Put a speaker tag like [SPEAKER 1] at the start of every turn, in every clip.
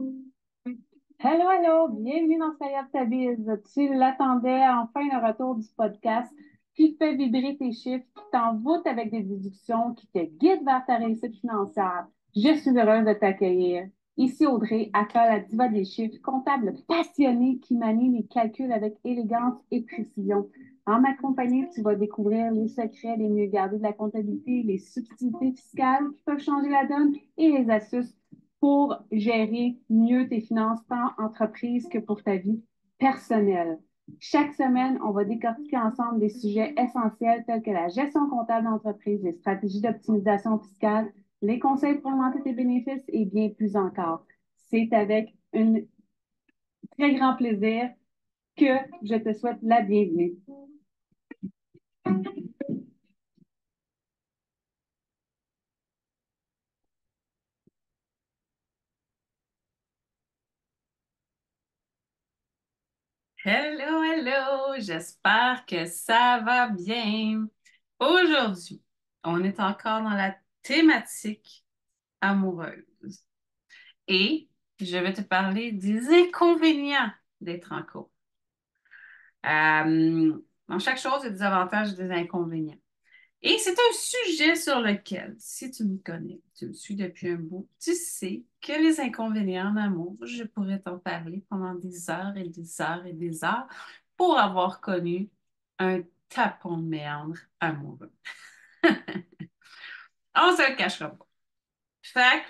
[SPEAKER 1] Hello, hello, bienvenue dans Sayab ta Biz. Tu l'attendais, enfin le retour du podcast qui te fait vibrer tes chiffres, qui t'envoûte avec des déductions, qui te guide vers ta réussite financière. Je suis heureuse de t'accueillir. Ici Audrey, aka la diva des chiffres, comptable passionnée qui manie les calculs avec élégance et précision. En ma compagnie, tu vas découvrir les secrets les mieux gardés de la comptabilité, les subtilités fiscales qui peuvent changer la donne et les astuces pour gérer mieux tes finances, tant entreprise que pour ta vie personnelle. Chaque semaine, on va décortiquer ensemble des sujets essentiels tels que la gestion comptable d'entreprise, les stratégies d'optimisation fiscale, les conseils pour augmenter tes bénéfices et bien plus encore. C'est avec un très grand plaisir que je te souhaite la bienvenue.
[SPEAKER 2] Hello, hello, j'espère que ça va bien. Aujourd'hui, on est encore dans la thématique amoureuse et je vais te parler des inconvénients d'être en couple. Dans chaque chose, il y a des avantages et des inconvénients. Et c'est un sujet sur lequel, si tu me connais, tu me suis depuis un bout, tu sais que les inconvénients en amour, je pourrais t'en parler pendant des heures et des heures et des heures pour avoir connu un tapon de méandre amoureux. On se le cachera pas. Fac.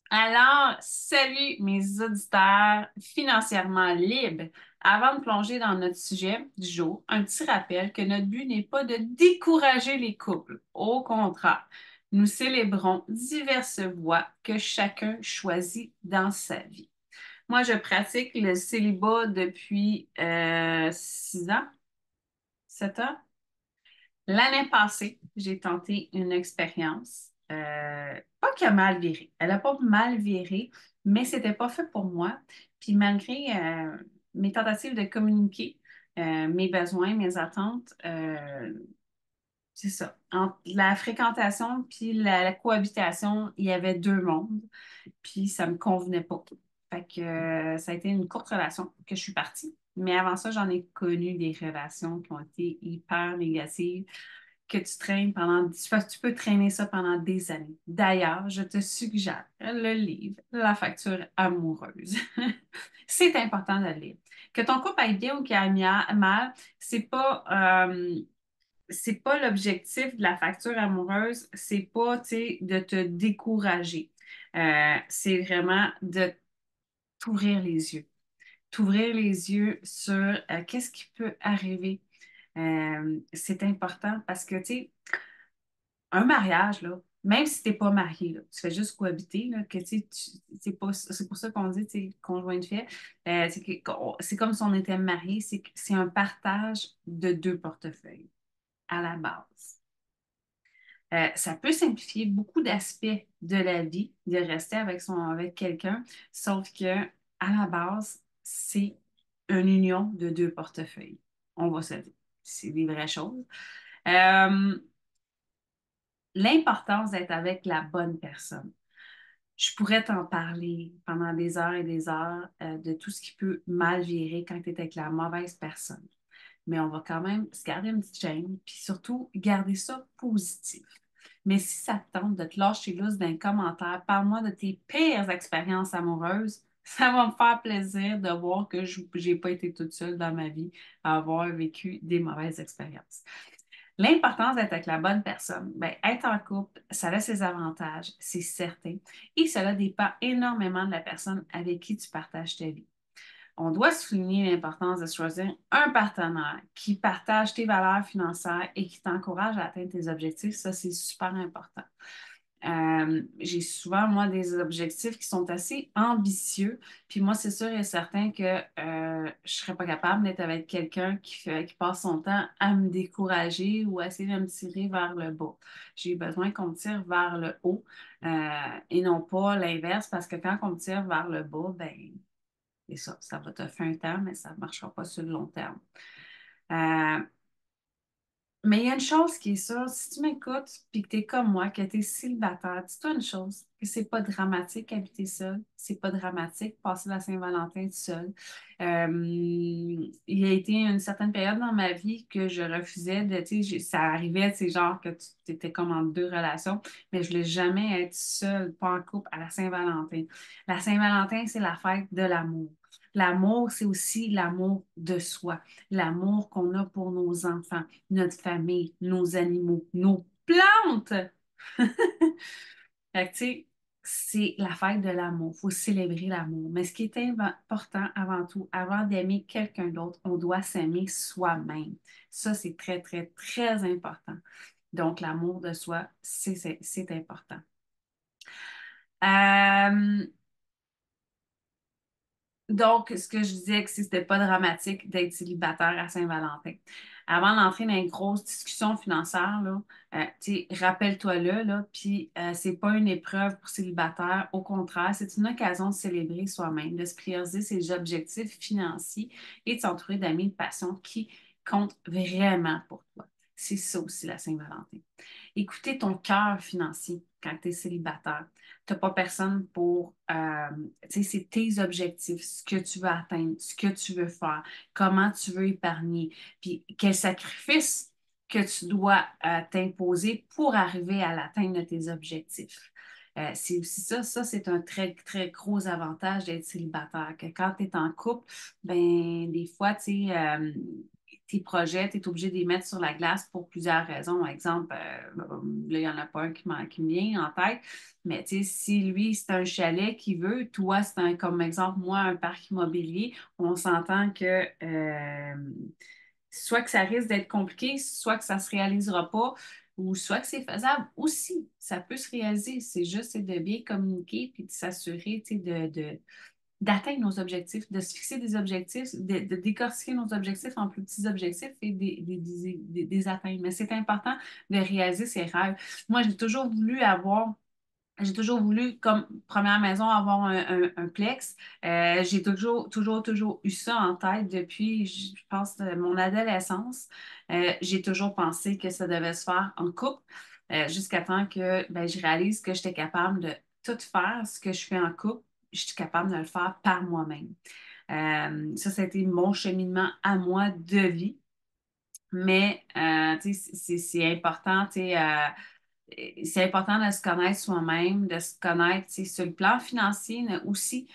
[SPEAKER 2] Alors, salut mes auditeurs financièrement libres. Avant de plonger dans notre sujet du jour, un petit rappel que notre but n'est pas de décourager les couples. Au contraire, nous célébrons diverses voies que chacun choisit dans sa vie. Moi, je pratique le célibat depuis 6 ans, 7 ans. L'année passée, j'ai tenté une expérience, pas qui a mal viré. Elle n'a pas mal viré, mais c'était pas fait pour moi. Puis malgré mes tentatives de communiquer mes besoins, mes attentes, c'est ça. Entre la fréquentation puis la cohabitation, il y avait deux mondes, puis ça me convenait pas. Fait que ça a été une courte relation que je suis partie. Mais avant ça, j'en ai connu des relations qui ont été hyper négatives que tu traînes pendant, tu peux traîner ça pendant des années. D'ailleurs, je te suggère le livre La facture amoureuse. C'est important de le lire. Que ton couple aille bien ou qu'il aille mal, c'est pas l'objectif de la facture amoureuse, c'est pas, tu sais, de te décourager. C'est vraiment de t'ouvrir les yeux. T'ouvrir les yeux sur qu'est-ce qui peut arriver. C'est important parce que, tu sais, un mariage, là, même si tu n'es pas marié, là, tu fais juste cohabiter, là, que, tu sais, c'est pour ça qu'on dit, tu sais, conjoint de fait, c'est comme si on était marié, c'est un partage de deux portefeuilles à la base. Ça peut simplifier beaucoup d'aspects de la vie, de rester avec quelqu'un, sauf que à la base, c'est une union de deux portefeuilles. On va se dire. C'est des vraies choses. Euh, L'importance d'être avec la bonne personne. Je pourrais t'en parler pendant des heures et des heures de tout ce qui peut mal virer quand tu es avec la mauvaise personne. Mais on va quand même se garder une petite chaîne, puis surtout garder ça positif. Mais si ça te tente de te lâcher loose d'un commentaire, parle-moi de tes pires expériences amoureuses. Ça va me faire plaisir de voir que je n'ai pas été toute seule dans ma vie à avoir vécu des mauvaises expériences. L'importance d'être avec la bonne personne, ben, être en couple, ça a ses avantages, c'est certain, et cela dépend énormément de la personne avec qui tu partages ta vie. On doit souligner l'importance de choisir un partenaire qui partage tes valeurs financières et qui t'encourage à atteindre tes objectifs. Ça, c'est super important. J'ai souvent, moi, des objectifs qui sont assez ambitieux. Puis moi, c'est sûr et certain que je ne serais pas capable d'être avec quelqu'un qui passe son temps à me décourager ou à essayer de me tirer vers le bas. J'ai besoin qu'on me tire vers le haut et non pas l'inverse parce que quand on me tire vers le bas, ben, c'est ça, ça va te faire un temps, mais ça ne marchera pas sur le long terme. Euh, mais il y a une chose qui est sûre, si tu m'écoutes puis que tu es comme moi, que tu es célibataire, dis-toi une chose, que c'est pas dramatique habiter seul, c'est pas dramatique passer la Saint-Valentin seul. Il y a été une certaine période dans ma vie que je refusais de, tu sais, ça arrivait, c'est genre que tu étais comme en deux relations, mais je voulais jamais être seule, pas en couple à la Saint-Valentin. La Saint-Valentin, c'est la fête de l'amour. L'amour, c'est aussi l'amour de soi, l'amour qu'on a pour nos enfants, notre famille, nos animaux, nos plantes. Fait que, tu sais, c'est la fête de l'amour. Il faut célébrer l'amour. Mais ce qui est important avant tout, avant d'aimer quelqu'un d'autre, on doit s'aimer soi-même. Ça, c'est très, très, très important. Donc, l'amour de soi, c'est important. Euh, Donc, ce que je disais, que c'était pas dramatique d'être célibataire à Saint-Valentin. Avant d'entrer dans une grosse discussion financière, là, tu sais, rappelle-toi-le, là, puis c'est pas une épreuve pour célibataire. Au contraire, c'est une occasion de célébrer soi-même, de se prioriser ses objectifs financiers et de s'entourer d'amis de passion qui comptent vraiment pour toi. C'est ça aussi la Saint-Valentin. Écouter ton cœur financier quand tu es célibataire. Tu n'as pas personne pour, tu sais, c'est tes objectifs, ce que tu veux atteindre, ce que tu veux faire, comment tu veux épargner, puis quel sacrifice que tu dois t'imposer pour arriver à l'atteinte de tes objectifs. C'est aussi ça, c'est un très, très gros avantage d'être célibataire, que quand tu es en couple, ben des fois, tu sais, tes projets, tu es obligé de les mettre sur la glace pour plusieurs raisons. Par exemple, là, il n'y en a pas un qui me vient en tête, mais tu sais, si lui, c'est un chalet qu'il veut, toi, c'est un, comme exemple, moi, un parc immobilier, on s'entend que soit que ça risque d'être compliqué, soit que ça ne se réalisera pas, ou soit que c'est faisable aussi. Ça peut se réaliser. C'est juste c'est de bien communiquer puis de s'assurer, tu sais, d'atteindre nos objectifs, de se fixer des objectifs, de décortiquer nos objectifs en plus petits objectifs et des atteindre. Mais c'est important de réaliser ses rêves. Moi, j'ai toujours voulu, comme première maison, avoir un plex. J'ai toujours eu ça en tête depuis, je pense, mon adolescence. J'ai toujours pensé que ça devait se faire en couple, jusqu'à temps que ben, je réalise que j'étais capable de tout faire ce que je fais en couple. Je suis capable de le faire par moi-même. Ça a été mon cheminement à moi de vie. Mais tu sais, c'est important, tu sais, c'est important de se connaître soi-même, de se connaître, tu sais, sur le plan financier mais aussi,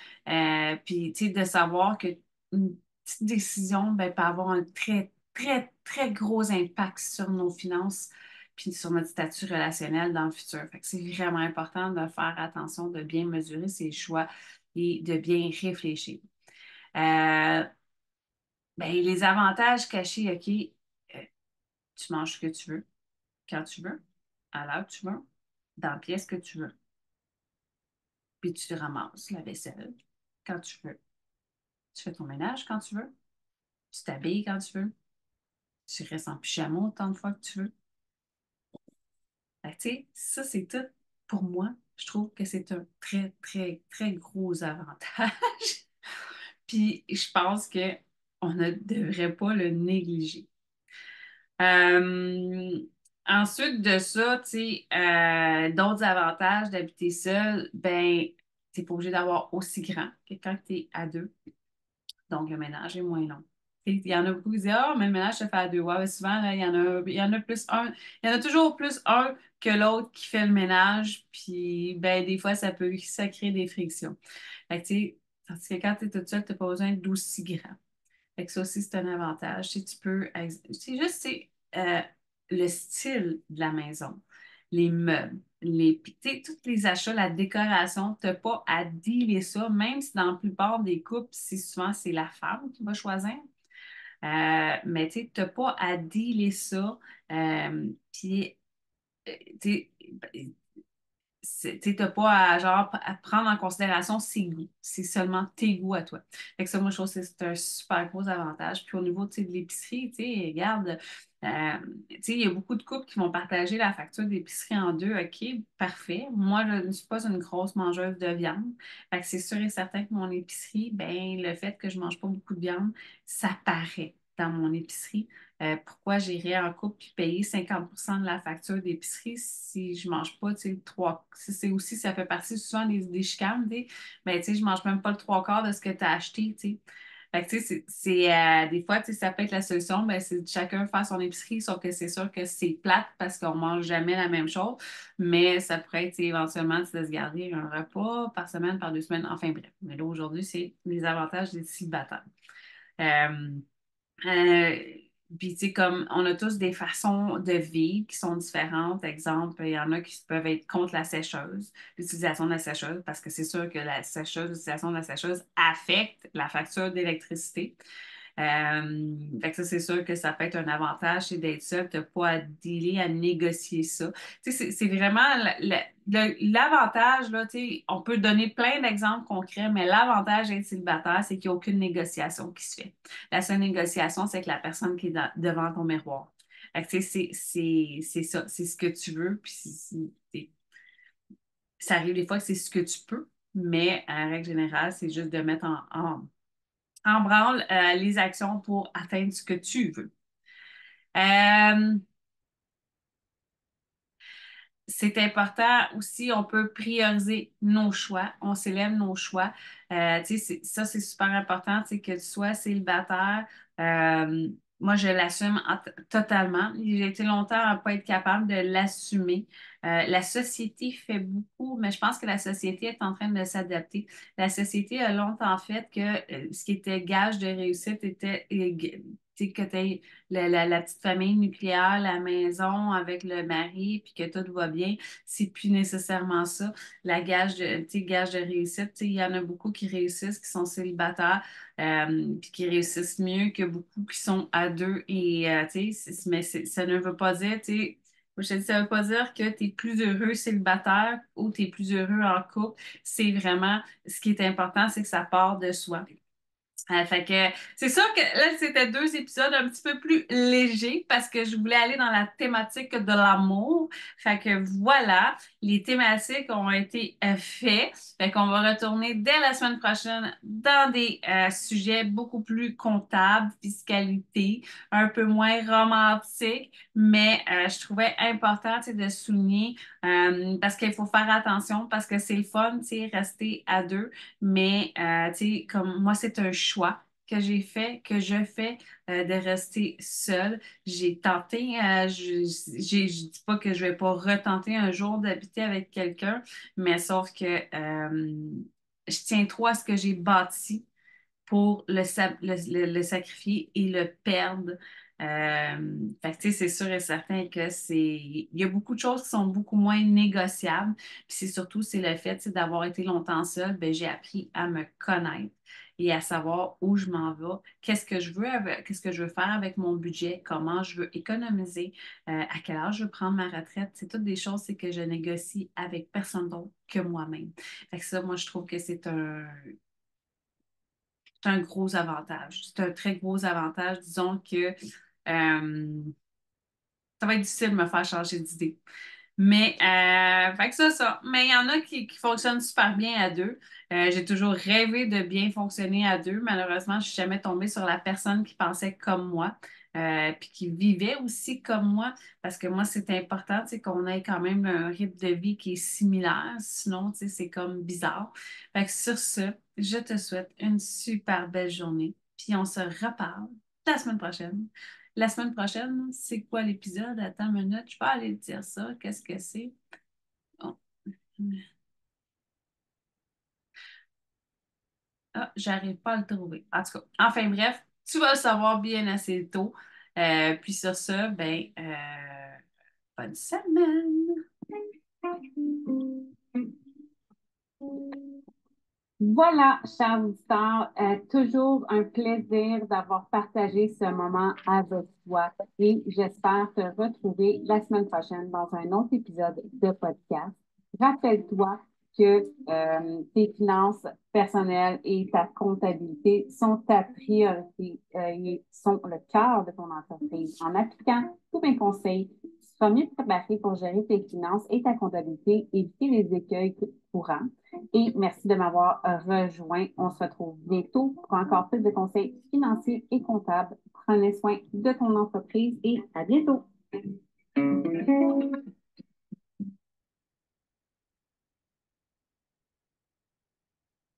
[SPEAKER 2] puis tu sais, de savoir que une petite décision ben, peut avoir un très, très, très gros impact sur nos finances puis sur notre statut relationnel dans le futur. Fait que c'est vraiment important de faire attention, de bien mesurer ses choix et de bien réfléchir. Euh, ben, les avantages cachés, OK, tu manges ce que tu veux, quand tu veux, à l'heure que tu veux, dans la pièce que tu veux. Puis tu ramasses la vaisselle quand tu veux. Tu fais ton ménage quand tu veux. Tu t'habilles quand tu veux. Tu restes en pyjama autant de fois que tu veux. Fait que, tu sais, ça, c'est tout pour moi. Je trouve que c'est un très, très, très gros avantage. Puis je pense qu'on ne devrait pas le négliger. Euh, Ensuite de ça, tu sais, d'autres avantages d'habiter seul, ben, tu n'es pas obligé d'avoir aussi grand que quand tu es à deux. Donc, le ménage est moins long. Il y en a beaucoup qui disent, ah, mais le ménage se fait à deux. Ouais, mais souvent, là, il y en a plus un. Il y en a toujours plus un que l'autre qui fait le ménage. Puis, ben, des fois, ça crée des frictions. Fait que, tu sais, tandis que quand tu es toute seule, tu n'as pas besoin d'aussi grand. Fait que ça aussi, c'est un avantage. Si tu peux, c'est juste, le style de la maison, les meubles, puis, tu sais, tous les achats, la décoration, tu n'as pas à dealer ça, même si dans la plupart des couples, souvent c'est la femme qui va choisir. Mais tu n'as pas à dealer ça. Puis, tu sais, tu n'as pas à, genre, à prendre en considération ses goûts. C'est seulement tes goûts à toi. Fait que ça, moi, je trouve que c'est un super gros avantage. Puis au niveau, tu sais, de l'épicerie, tu sais, regarde, tu sais, il y a beaucoup de couples qui vont partager la facture d'épicerie en deux. OK, parfait. Moi, je ne suis pas une grosse mangeuse de viande. Fait que c'est sûr et certain que mon épicerie, ben, le fait que je ne mange pas beaucoup de viande, ça paraît dans mon épicerie. Pourquoi j'irais en couple puis payer 50% de la facture d'épicerie si je ne mange pas, tu sais, trois. C'est aussi, ça fait partie souvent des chicanes, tu sais. Ben, tu sais, je ne mange même pas le trois quarts de ce que tu as acheté, tu sais. Fait que, tu sais, des fois, tu sais, ça peut être la solution, ben, c'est de chacun faire son épicerie, sauf que c'est sûr que c'est plate parce qu'on mange jamais la même chose, mais ça pourrait être, tu sais, éventuellement, tu sais, de se garder un repas par semaine, par 2 semaines, enfin bref. Mais là, aujourd'hui, c'est les avantages des célibataires. Euh, euh, Puis, tu sais, comme on a tous des façons de vivre qui sont différentes. Exemple, il y en a qui peuvent être contre la sécheuse, l'utilisation de la sécheuse, parce que c'est sûr que la sécheuse, l'utilisation de la sécheuse affecte la facture d'électricité. Fait que ça, c'est sûr que ça peut être un avantage, c'est d'être seul, tu n'as pas à dealer, à négocier ça. Tu sais, c'est vraiment l'avantage, là, tu sais, on peut donner plein d'exemples concrets, mais l'avantage d'être célibataire, c'est qu'il n'y a aucune négociation qui se fait. La seule négociation, c'est que la personne qui est devant ton miroir. Fait que, tu sais, c'est ça, c'est ce que tu veux, puis ça arrive des fois que c'est ce que tu peux, mais en règle générale, c'est juste de mettre en branle les actions pour atteindre ce que tu veux. Euh, c'est important aussi, on peut prioriser nos choix, on s'élève nos choix. Tu sais, ça, c'est super important, tu sais, que tu sois célibataire. Euh, Moi, je l'assume totalement. J'ai été longtemps à ne pas être capable de l'assumer. La société fait beaucoup, mais je pense que la société est en train de s'adapter. La société a longtemps fait que ce qui était gage de réussite était tu sais, que tu aies la petite famille nucléaire, la maison avec le mari, puis que tout va bien, c'est plus nécessairement ça. La gage de, tu sais, gage de réussite, tu sais, il y en a beaucoup qui réussissent, qui sont célibataires, puis qui réussissent mieux que beaucoup qui sont à deux. Et, tu sais, mais ça ne veut pas dire, tu sais, moi, je te dis, ça ne veut pas dire que tu es plus heureux célibataire ou tu es plus heureux en couple. C'est vraiment, ce qui est important, c'est que ça part de soi. Fait que c'est sûr que là, c'était 2 épisodes un petit peu plus légers parce que je voulais aller dans la thématique de l'amour. Fait que voilà, les thématiques ont été faites. Fait qu'on va retourner dès la semaine prochaine dans des sujets beaucoup plus comptables, fiscalité, un peu moins romantiques, mais je trouvais important, tu sais, de souligner parce qu'il faut faire attention parce que c'est le fun, tu sais, rester à deux. Mais, tu sais, comme moi, c'est un choix que j'ai fait, que je fais de rester seule. J'ai tenté, je dis pas que je vais pas retenter un jour d'habiter avec quelqu'un, mais sauf que je tiens trop à ce que j'ai bâti pour le sacrifier et le perdre. Fait que, tu sais, c'est sûr et certain que il y a beaucoup de choses qui sont beaucoup moins négociables. Puis c'est surtout, c'est le fait, tu sais, d'avoir été longtemps seule, ben, j'ai appris à me connaître et à savoir où je m'en vais, qu'est-ce que je veux faire avec mon budget, comment je veux économiser, à quel âge je veux prendre ma retraite. C'est toutes des choses, c'est que je négocie avec personne d'autre que moi-même. Fait que ça, moi, je trouve que c'est un gros avantage. C'est un très gros avantage. Disons que ça va être difficile de me faire changer d'idée. Mais, fait que ça. Mais il y en a qui fonctionnent super bien à deux. J'ai toujours rêvé de bien fonctionner à deux. Malheureusement, je ne suis jamais tombée sur la personne qui pensait comme moi, puis qui vivait aussi comme moi, parce que moi, c'est important, tu sais, qu'on ait quand même un rythme de vie qui est similaire. Sinon, tu sais, c'est comme bizarre. Fait que sur ce, je te souhaite une super belle journée. Puis on se reparle la semaine prochaine. La semaine prochaine, c'est quoi l'épisode? Attends une minute, je peux aller te dire ça. Qu'est-ce que c'est? Oh. Ah, j'arrive pas à le trouver. En tout cas, enfin bref, tu vas le savoir bien assez tôt. Puis sur ça, ben, bonne semaine!
[SPEAKER 1] Voilà, chers auditeurs, toujours un plaisir d'avoir partagé ce moment avec toi et j'espère te retrouver la semaine prochaine dans un autre épisode de podcast. Rappelle-toi que tes finances personnelles et ta comptabilité sont ta priorité et sont le cœur de ton entreprise. En appliquant tous mes conseils, seras mieux préparé pour gérer tes finances et ta comptabilité, éviter les écueils courants. Et merci de m'avoir rejoint. On se retrouve bientôt pour encore plus de conseils financiers et comptables. Prenez soin de ton entreprise et à bientôt.